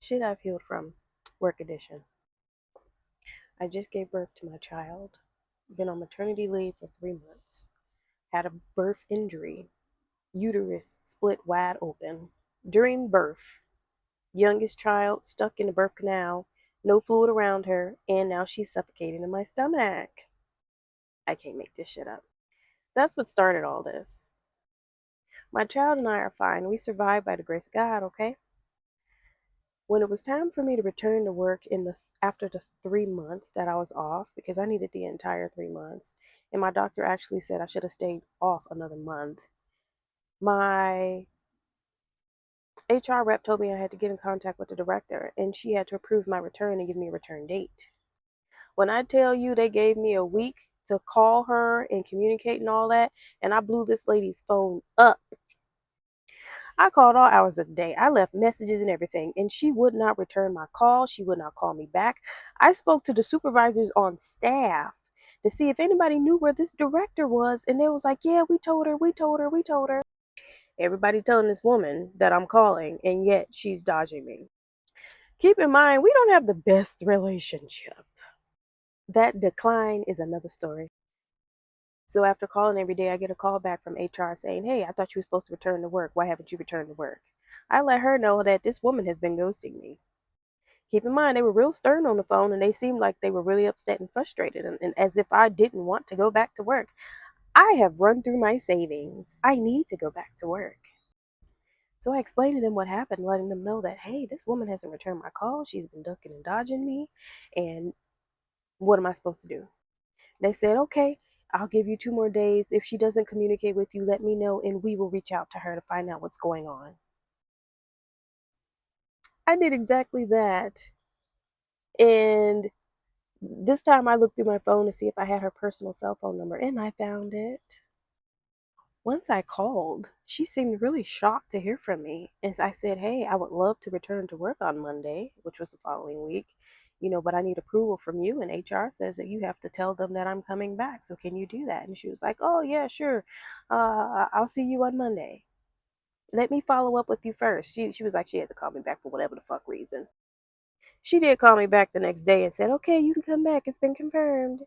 Shit I've healed from, work edition. I just gave birth to my child. Been on maternity leave for 3 months. Had a birth injury. Uterus split wide open. During birth, youngest child stuck in the birth canal, no fluid around her, and now she's suffocating in my stomach. I can't make this shit up. That's what started all this. My child and I are fine. We survived by the grace of God, okay? When it was time for me to return to work after the 3 months that I was off, because I needed the entire 3 months, and my doctor actually said I should have stayed off another month. My HR rep told me I had to get in contact with the director, and she had to approve my return and give me a return date. When I tell you they gave me a week to call her and communicate and all that, and I blew this lady's phone up. I called all hours of the day. I left messages and everything, and she would not return my call. She would not call me back. I spoke to the supervisors on staff to see if anybody knew where this director was, and they was like, yeah, we told her, we told her, we told her. Everybody telling this woman that I'm calling, and yet she's dodging me. Keep in mind, we don't have the best relationship. That decline is another story. So after calling every day, I get a call back from HR saying, hey, I thought you were supposed to return to work. Why haven't you returned to work? I let her know that this woman has been ghosting me. Keep in mind, they were real stern on the phone and they seemed like they were really upset and frustrated and as if I didn't want to go back to work. I have run through my savings. I need to go back to work. So I explained to them what happened, letting them know that, hey, this woman hasn't returned my call. She's been ducking and dodging me. And what am I supposed to do? They said, okay, I'll give you 2 more days. If she doesn't communicate with you, let me know and we will reach out to her to find out what's going on. I did exactly that. And this time I looked through my phone to see if I had her personal cell phone number and I found it. Once I called, she seemed really shocked to hear from me. And I said, hey, I would love to return to work on Monday, which was the following week, but I need approval from you. And HR says that you have to tell them that I'm coming back. So can you do that? And she was like, oh, yeah, sure. I'll see you on Monday. Let me follow up with you first. She was like, she had to call me back for whatever the fuck reason. She did call me back the next day and said, okay, you can come back. It's been confirmed.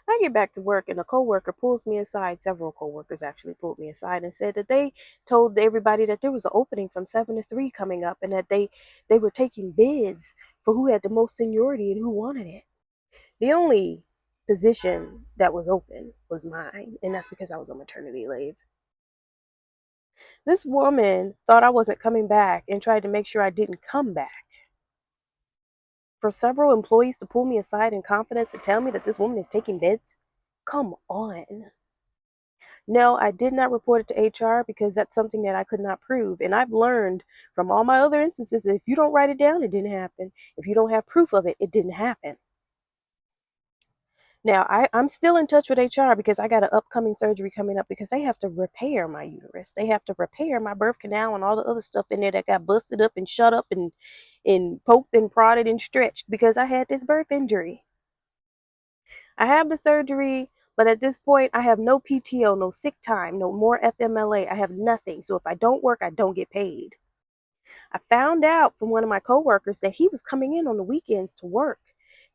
I get back to work and a coworker pulls me aside. Several coworkers actually pulled me aside and said that they told everybody that there was an opening from 7 to 3 coming up and that they were taking bids for who had the most seniority and who wanted it. The only position that was open was mine, and that's because I was on maternity leave. This woman thought I wasn't coming back and tried to make sure I didn't come back. For several employees to pull me aside in confidence to tell me that this woman is taking bids? Come on. No, I did not report it to HR because that's something that I could not prove. And I've learned from all my other instances that if you don't write it down, it didn't happen. If you don't have proof of it, it didn't happen. Now, I'm still in touch with HR because I got an upcoming surgery coming up because they have to repair my uterus. They have to repair my birth canal and all the other stuff in there that got busted up and shut up and poked and prodded and stretched because I had this birth injury. I have the surgery, but at this point, I have no PTO, no sick time, no more FMLA. I have nothing. So if I don't work, I don't get paid. I found out from one of my coworkers that he was coming in on the weekends to work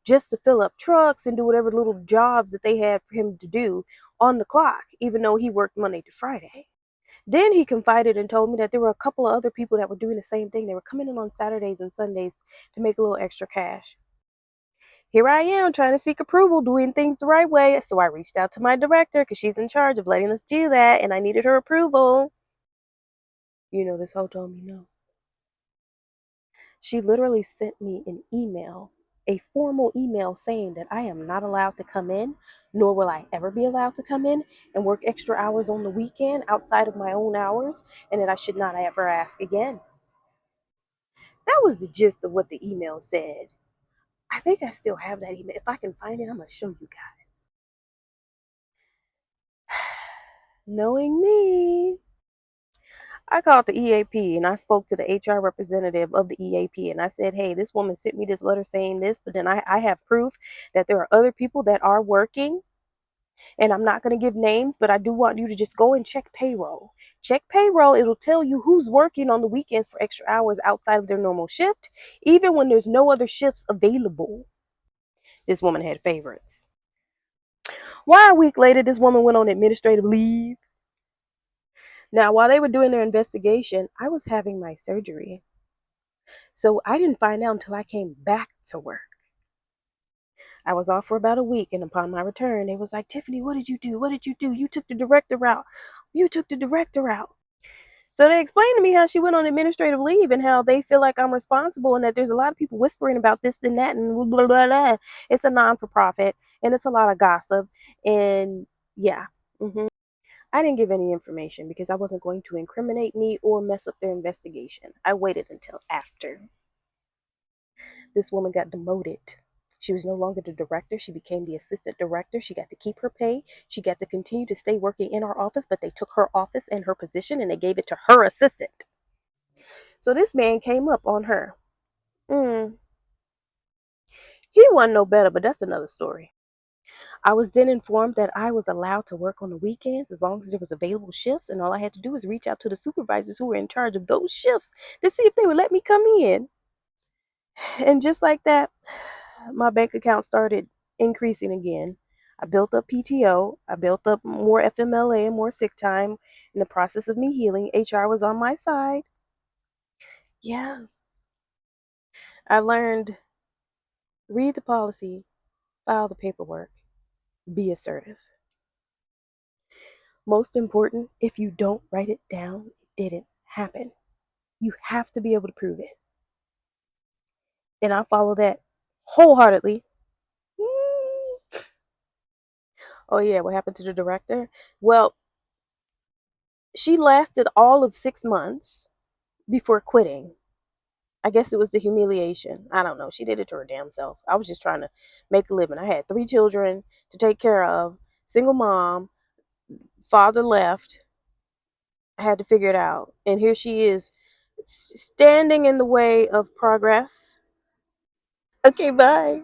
just to fill up trucks and do whatever little jobs that they had for him to do on the clock, even though he worked Monday to Friday. Then he confided and told me that there were a couple of other people that were doing the same thing. They were coming in on Saturdays and Sundays to make a little extra cash. Here I am trying to seek approval, doing things the right way. So I reached out to my director because she's in charge of letting us do that, and I needed her approval. This hoe told me no. She literally sent me an email, a formal email saying that I am not allowed to come in, nor will I ever be allowed to come in and work extra hours on the weekend outside of my own hours, and that I should not ever ask again. That was the gist of what the email said. I think I still have that email. If I can find it, I'm going to show you guys. Knowing me, I called the EAP and I spoke to the HR representative of the EAP and I said, hey, this woman sent me this letter saying this, but then I have proof that there are other people that are working And I'm not going to give names, but I do want you to just go and check payroll. Check payroll. It'll tell you who's working on the weekends for extra hours outside of their normal shift, even when there's no other shifts available. This woman had favorites. Why, a week later, this woman went on administrative leave. Now, while they were doing their investigation, I was having my surgery. So I didn't find out until I came back to work. I was off for about a week, and upon my return, they was like, Tiffany, what did you do? What did you do? You took the director route. You took the director route. So they explained to me how she went on administrative leave and how they feel like I'm responsible and that there's a lot of people whispering about this and that and blah, blah, blah. It's a non-for-profit and it's a lot of gossip. And yeah, I didn't give any information because I wasn't going to incriminate me or mess up their investigation. I waited until after. This woman got demoted. She was no longer the director. She became the assistant director. She got to keep her pay. She got to continue to stay working in our office, but they took her office and her position and they gave it to her assistant. So this man came up on her. He wasn't no better, but that's another story. I was then informed that I was allowed to work on the weekends as long as there was available shifts, and all I had to do was reach out to the supervisors who were in charge of those shifts to see if they would let me come in. And just like that, my bank account started increasing again. I built up PTO. I built up more FMLA and more sick time. In the process of me healing, HR was on my side. Yeah. I learned, read the policy, file the paperwork, be assertive. Most important, if you don't write it down, it didn't happen. You have to be able to prove it. And I follow that wholeheartedly. Oh yeah, what happened to the director? Well, she lasted all of 6 months before quitting. I guess it was the humiliation. I don't know. She did it to her damn self. I was just trying to make a living. I had 3 children to take care of, single mom, father left. I had to figure it out. And here she is standing in the way of progress. Okay, bye.